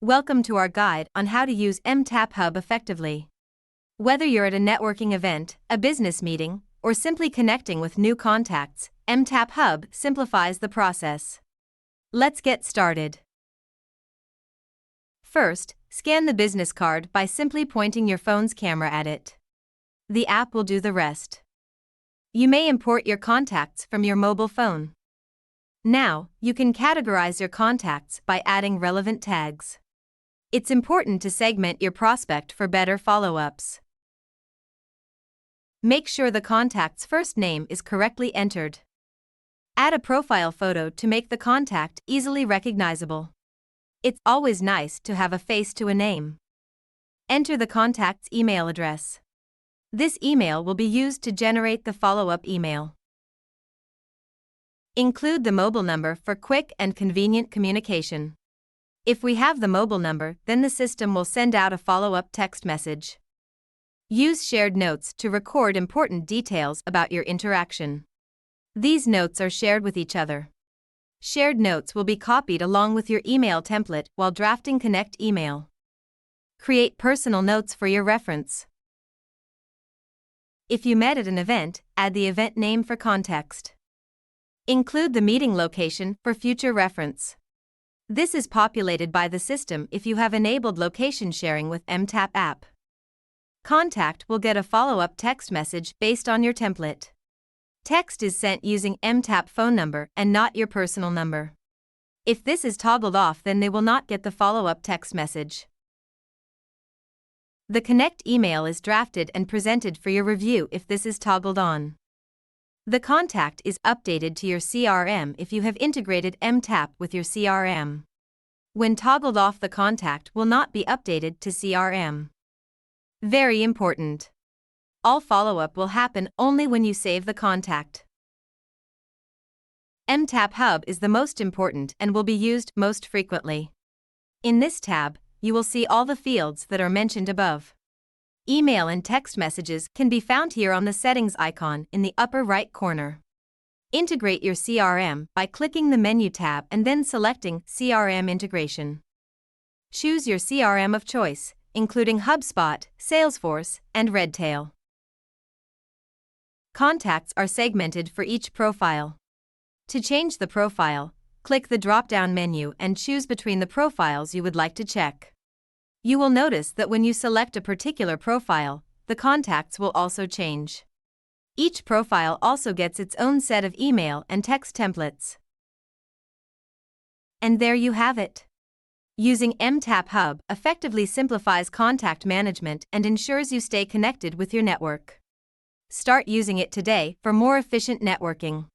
Welcome to our guide on how to use mTap Hub effectively. Whether you're at a networking event, a business meeting, or simply connecting with new contacts, mTap Hub simplifies the process. Let's get started. First, scan the business card by simply pointing your phone's camera at it. The app will do the rest. You may import your contacts from your mobile phone. Now, you can categorize your contacts by adding relevant tags. It's important to segment your prospect for better follow-ups. Make sure the contact's first name is correctly entered. Add a profile photo to make the contact easily recognizable. It's always nice to have a face to a name. Enter the contact's email address. This email will be used to generate the follow-up email. Include the mobile number for quick and convenient communication. If we have the mobile number, then the system will send out a follow-up text message. Use shared notes to record important details about your interaction. These notes are shared with each other. Shared notes will be copied along with your email template while drafting Connect email. Create personal notes for your reference. If you met at an event, add the event name for context. Include the meeting location for future reference. This is populated by the system if you have enabled location sharing with mTap app. Contact will get a follow-up text message based on your template. Text is sent using mTap phone number and not your personal number. If this is toggled off, then they will not get the follow-up text message. The Connect email is drafted and presented for your review if this is toggled on. The contact is updated to your CRM if you have integrated mTap with your CRM. When toggled off, the contact will not be updated to CRM. Very important. All follow-up will happen only when you save the contact. mTap Hub is the most important and will be used most frequently. In this tab, you will see all the fields that are mentioned above. Email and text messages can be found here on the settings icon in the upper right corner. Integrate your CRM by clicking the menu tab and then selecting CRM integration. Choose your CRM of choice, including HubSpot, Salesforce, and Redtail. Contacts are segmented for each profile. To change the profile, click the drop-down menu and choose between the profiles you would like to check. You will notice that when you select a particular profile, the contacts will also change. Each profile also gets its own set of email and text templates. And there you have it. Using mTap Hub effectively simplifies contact management and ensures you stay connected with your network. Start using it today for more efficient networking.